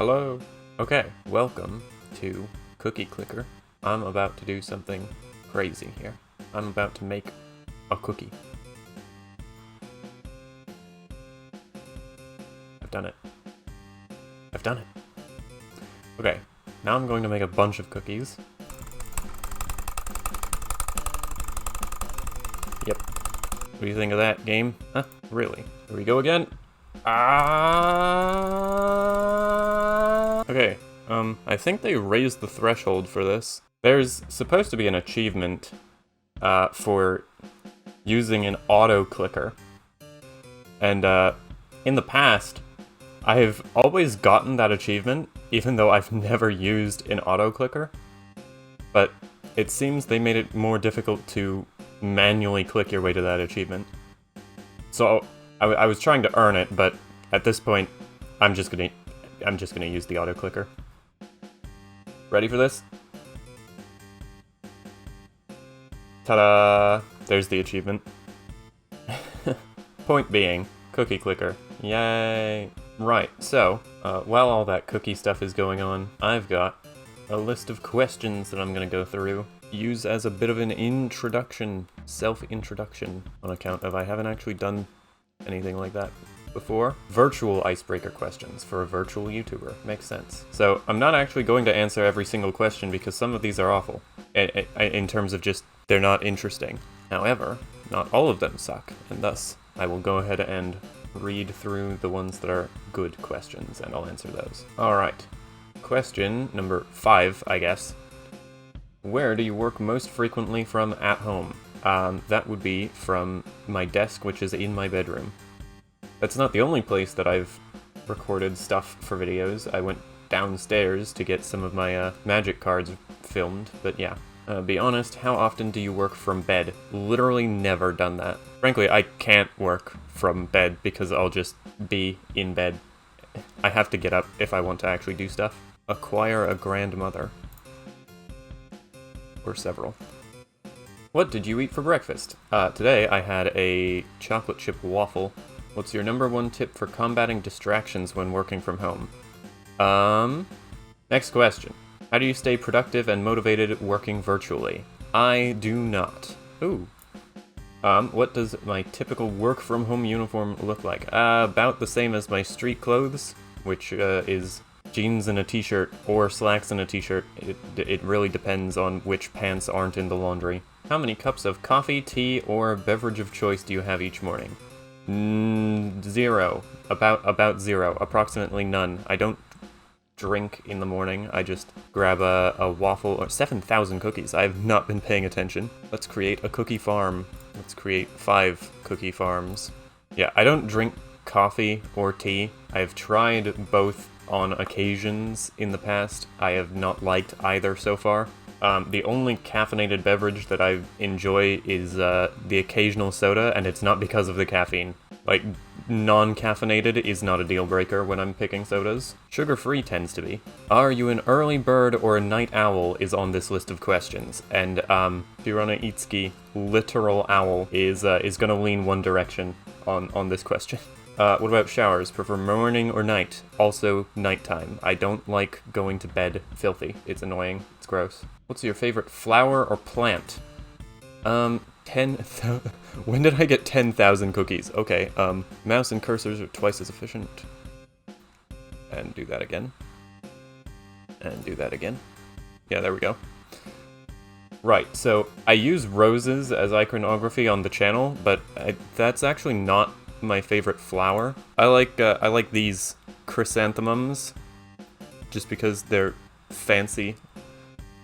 Hello. Okay, welcome to Cookie Clicker. I'm about to do something crazy here. I'm about to make a cookie. I've done it. I've done it. Okay, now I'm going to make a bunch of cookies. Yep. What do you think of that, game? Huh? Really? Here we go again. Okay, I think they raised the threshold for this. There's supposed to be an achievement, for using an auto clicker. And, in the past, I've always gotten that achievement, even though I've never used an auto clicker. But it seems they made it more difficult to manually click your way to that achievement. So, I was trying to earn it, but at this point, I'm just gonna use the auto clicker. Ready for this? Ta-da! There's the achievement. Point being, cookie clicker. Yay! Right, so, while all that cookie stuff is going on, I've got a list of questions that I'm gonna go through. Use as a bit of an introduction, self-introduction, on account of I haven't actually done anything like that before. Virtual icebreaker questions for a virtual YouTuber. Makes sense. So I'm not actually going to answer every single question because some of these are awful. In terms of just, they're not interesting. However, not all of them suck, and thus I will go ahead and read through the ones that are good questions, and I'll answer those. Alright. Question number 5, I guess. Where do you work most frequently from at home? That would be from my desk, which is in my bedroom. That's not the only place that I've recorded stuff for videos. I went downstairs to get some of my magic cards filmed, but yeah. Be honest, how often do you work from bed? Literally never done that. Frankly, I can't work from bed because I'll just be in bed. I have to get up if I want to actually do stuff. Acquire a grandmother. Or several. What did you eat for breakfast? Today I had a chocolate chip waffle. What's your number one tip for combating distractions when working from home? Next question. How do you stay productive and motivated working virtually? I do not. Ooh. What does my typical work from home uniform look like? About the same as my street clothes, which is jeans and a t-shirt, or slacks and a t-shirt. It really depends on which pants aren't in the laundry. How many cups of coffee, tea, or beverage of choice do you have each morning? Zero. About zero. Approximately none. I don't drink in the morning. I just grab a waffle, or 7,000 cookies. I have not been paying attention. Let's create a cookie farm. Let's create 5 cookie farms. Yeah, I don't drink coffee or tea. I've tried both on occasions in the past. I have not liked either so far. The only caffeinated beverage that I enjoy is the occasional soda, and it's not because of the caffeine. Like, non-caffeinated is not a deal breaker when I'm picking sodas. Sugar-free tends to be. Are you an early bird or a night owl is on this list of questions, and Hirona Itsuki, literal owl, is gonna lean one direction on this question. What about showers? Prefer morning or night? Also, nighttime. I don't like going to bed filthy. It's annoying. It's gross. What's your favorite flower or plant? 10,000. When did I get 10,000 cookies? Okay, mouse and cursors are twice as efficient. And do that again. And do that again. Yeah, there we go. Right, so I use roses as iconography on the channel, but that's actually not my favorite flower. I like these chrysanthemums, just because they're fancy.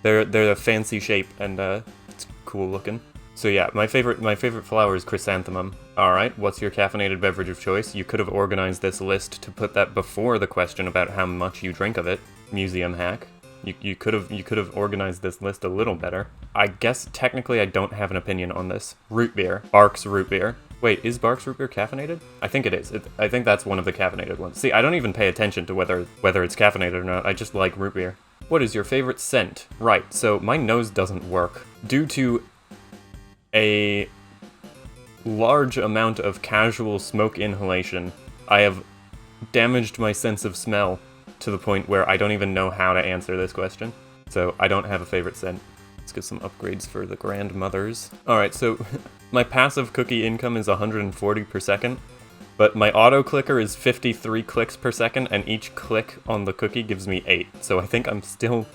They're a fancy shape, and it's cool looking. So yeah, my favorite flower is chrysanthemum. Alright, what's your caffeinated beverage of choice? You could have organized this list to put that before the question about how much you drink of it. Museum hack. You could have organized this list a little better. I guess technically I don't have an opinion on this. Root beer. Barks root beer. Wait, is Barks root beer caffeinated? I think it is. I think that's one of the caffeinated ones. See, I don't even pay attention to whether it's caffeinated or not. I just like root beer. What is your favorite scent? Right, so my nose doesn't work. Due to a large amount of casual smoke inhalation, I have damaged my sense of smell to the point where I don't even know how to answer this question. So I don't have a favorite scent. Let's get some upgrades for the grandmothers. Alright, so my passive cookie income is 140 per second, but my auto clicker is 53 clicks per second, and each click on the cookie gives me 8. So I think I'm still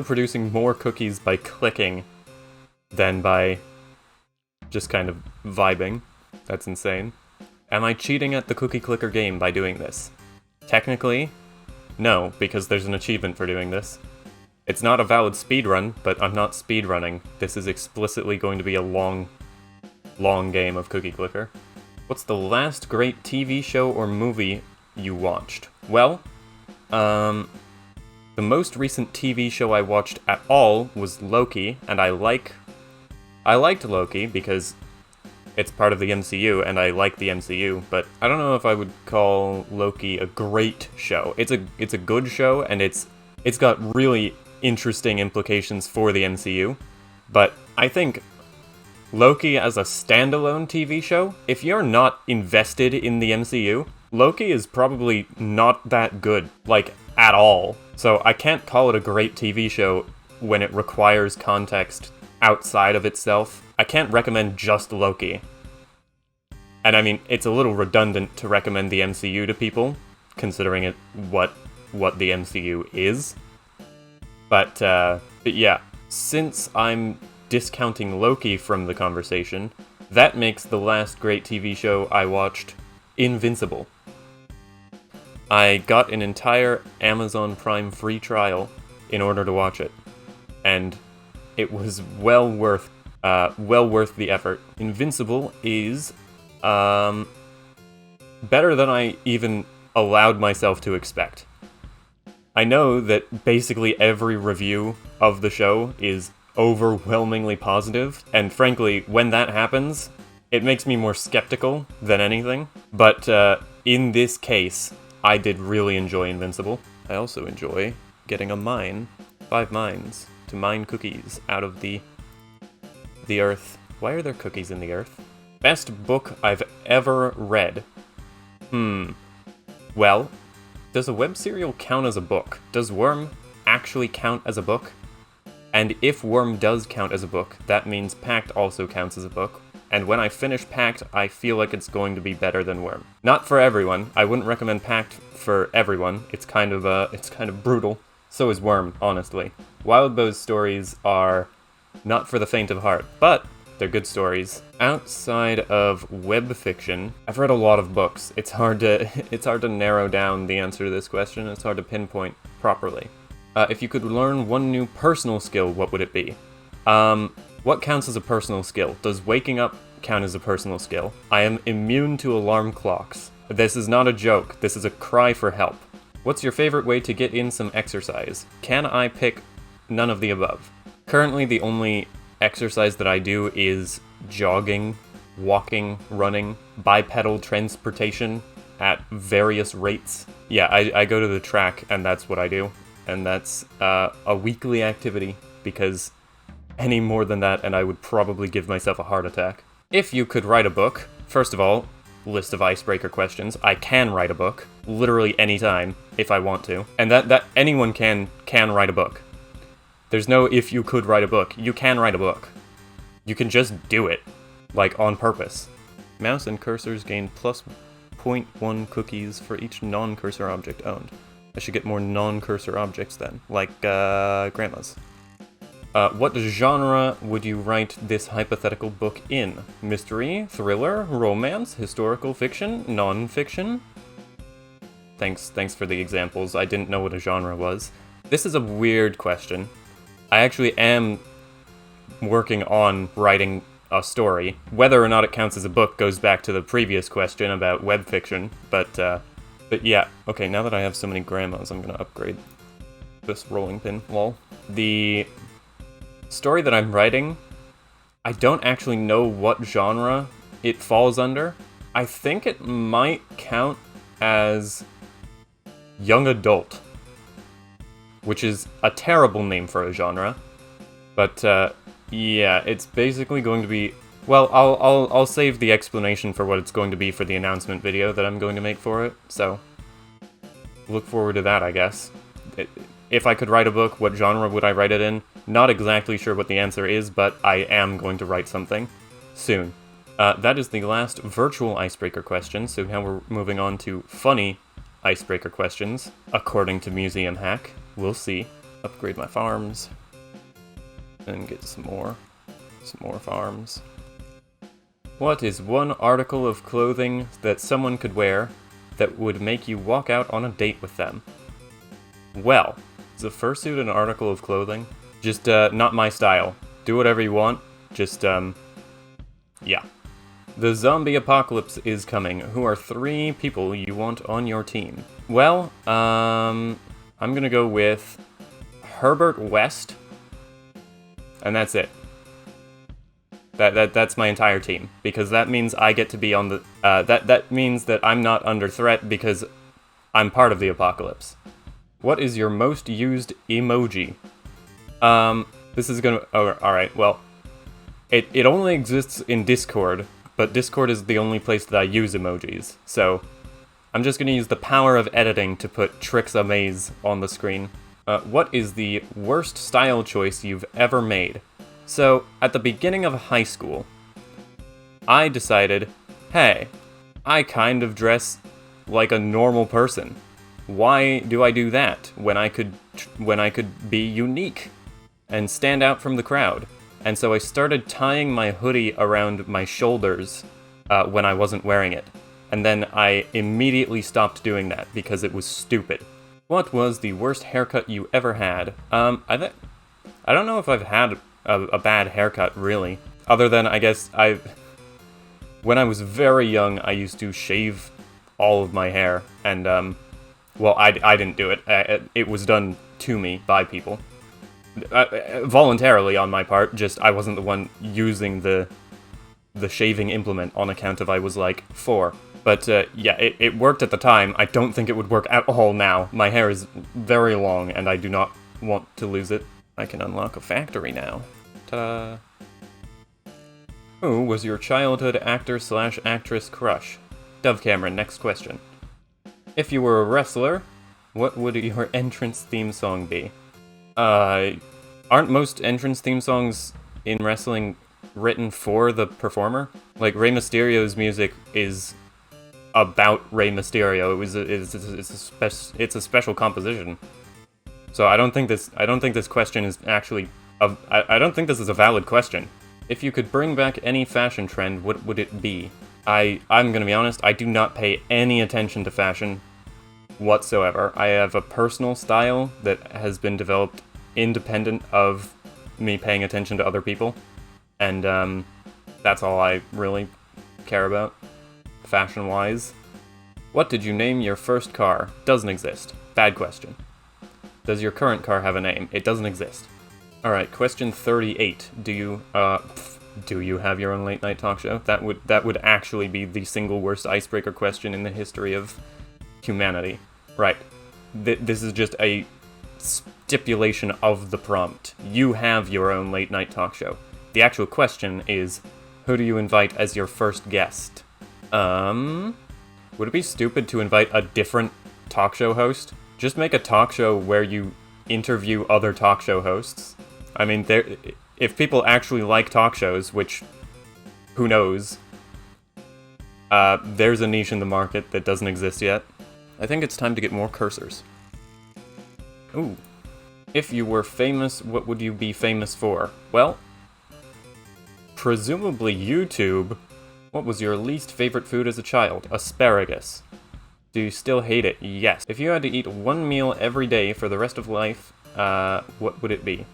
producing more cookies by clicking than by just kind of vibing. That's insane. Am I cheating at the cookie clicker game by doing this? Technically, no, because there's an achievement for doing this. It's not a valid speedrun, but I'm not speedrunning. This is explicitly going to be a long game of cookie clicker. What's the last great TV show or movie you watched? Well, the most recent TV show I watched at all was Loki, and I liked Loki because it's part of the MCU, and I like the MCU, but I don't know if I would call Loki a great show. It's a good show, and it's got really interesting implications for the MCU, but I think Loki as a standalone TV show, if you're not invested in the MCU, Loki is probably not that good, like, at all. So I can't call it a great TV show when it requires context outside of itself. I can't recommend just Loki. And I mean, it's a little redundant to recommend the MCU to people, considering it what the MCU is. But yeah, since I'm discounting Loki from the conversation, that makes the last great TV show I watched Invincible. I got an entire Amazon Prime free trial in order to watch it, and it was well worth the effort. Invincible is better than I even allowed myself to expect. I know that basically every review of the show is overwhelmingly positive, and frankly, when that happens, it makes me more skeptical than anything. But in this case, I did really enjoy Invincible. I also enjoy getting a mine, 5 mines, to mine cookies out of the earth. Why are there cookies in the earth? Best book I've ever read. Well, does a web serial count as a book? Does Worm actually count as a book? And if Worm does count as a book, that means Pact also counts as a book. And when I finish Pact, I feel like it's going to be better than Worm. Not for everyone. I wouldn't recommend Pact for everyone. It's kind of brutal. So is Worm, honestly. Wildbow's stories are not for the faint of heart, but they're good stories. Outside of web fiction, I've read a lot of books. It's hard to narrow down the answer to this question. It's hard to pinpoint properly. If you could learn one new personal skill, what would it be? What counts as a personal skill? Does waking up count as a personal skill? I am immune to alarm clocks. This is not a joke. This is a cry for help. What's your favorite way to get in some exercise? Can I pick none of the above? Currently, the only exercise that I do is jogging, walking, running, bipedal transportation at various rates. Yeah, I go to the track, and that's what I do. And that's a weekly activity, because any more than that and I would probably give myself a heart attack. If you could write a book, first of all, list of icebreaker questions. I can write a book, literally anytime, if I want to. And that anyone can write a book. There's no if you could write a book. You can write a book. You can just do it, like on purpose. Mouse and cursors gain plus 0.1 cookies for each non-cursor object owned. I should get more non-cursor objects then, like grandma's. What genre would you write this hypothetical book in? Mystery, thriller, romance, historical fiction, non-fiction? Thanks for the examples. I didn't know what a genre was. This is a weird question. I actually am working on writing a story. Whether or not it counts as a book goes back to the previous question about web fiction, but yeah. Okay, now that I have so many grandmas, I'm gonna upgrade this rolling pin. Lol. The story that I'm writing, I don't actually know what genre it falls under. I think it might count as young adult, which is a terrible name for a genre. But yeah, it's basically going to be. Well, I'll save the explanation for what it's going to be for the announcement video that I'm going to make for it. So look forward to that, I guess. if I could write a book, what genre would I write it in? Not exactly sure what the answer is, but I am going to write something soon. That is the last virtual icebreaker question, so now we're moving on to funny icebreaker questions, according to Museum Hack. We'll see. Upgrade my farms, and get some more farms. What is one article of clothing that someone could wear that would make you walk out on a date with them? Well, is a fursuit an article of clothing? Just, not my style. Do whatever you want, just, yeah. The zombie apocalypse is coming. Who are 3 people you want on your team? Well, I'm gonna go with Herbert West, and that's it. That's my entire team, because that means I get to be on the, that means that I'm not under threat because I'm part of the apocalypse. What is your most used emoji? This is gonna, oh, alright, well, it only exists in Discord, but Discord is the only place that I use emojis, so I'm just gonna use the power of editing to put Tricks Amaze on the screen. What is the worst style choice you've ever made? So, at the beginning of high school, I decided, hey, I kind of dress like a normal person. Why do I do that when I could be unique and stand out from the crowd? And so I started tying my hoodie around my shoulders when I wasn't wearing it. And then I immediately stopped doing that because it was stupid. What was the worst haircut you ever had? I don't know if I've had a bad haircut, really. Other than, I guess, when I was very young, I used to shave all of my hair. And, well, I didn't do it. It was done to me by people. Voluntarily on my part, just I wasn't the one using the shaving implement on account of I was like 4. But yeah, it worked at the time. I don't think it would work at all now. My hair is very long and I do not want to lose it. I can unlock a factory now. Ta-da! Who was your childhood actor/actress crush? Dove Cameron, next question. If you were a wrestler, what would your entrance theme song be? Aren't most entrance theme songs in wrestling written for the performer? Like, Rey Mysterio's music is about Rey Mysterio. It's a special composition. So I don't think this question is actually I don't think this is a valid question. If you could bring back any fashion trend, what would it be? I'm gonna be honest, I do not pay any attention to fashion whatsoever. I have a personal style that has been developed independent of me paying attention to other people, and that's all I really care about, fashion-wise. What did you name your first car? Doesn't exist. Bad question. Does your current car have a name? It doesn't exist. Alright, question 38. Do you have your own late night talk show? That would actually be the single worst icebreaker question in the history of humanity. Right. This is just a stipulation of the prompt. You have your own late night talk show. The actual question is, who do you invite as your first guest? Would it be stupid to invite a different talk show host? Just make a talk show where you interview other talk show hosts. I mean, if people actually like talk shows, which, who knows, there's a niche in the market that doesn't exist yet. I think it's time to get more cursors. Ooh. If you were famous, what would you be famous for? Well, presumably YouTube. What was your least favorite food as a child? Asparagus. Do you still hate it? Yes. If you had to eat one meal every day for the rest of life, what would it be?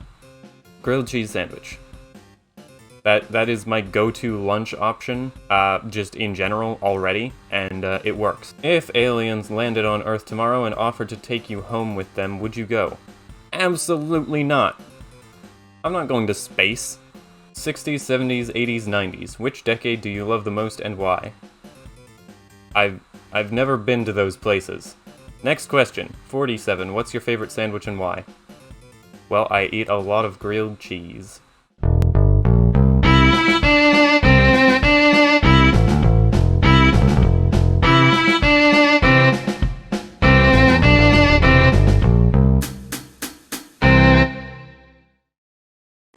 Grilled cheese sandwich. That is my go-to lunch option, just in general already, and it works. If aliens landed on Earth tomorrow and offered to take you home with them, would you go? Absolutely not. I'm not going to space. 60s, 70s, 80s, 90s. Which decade do you love the most and why? I've never been to those places. Next question. 47. What's your favorite sandwich and why? Well, I eat a lot of grilled cheese.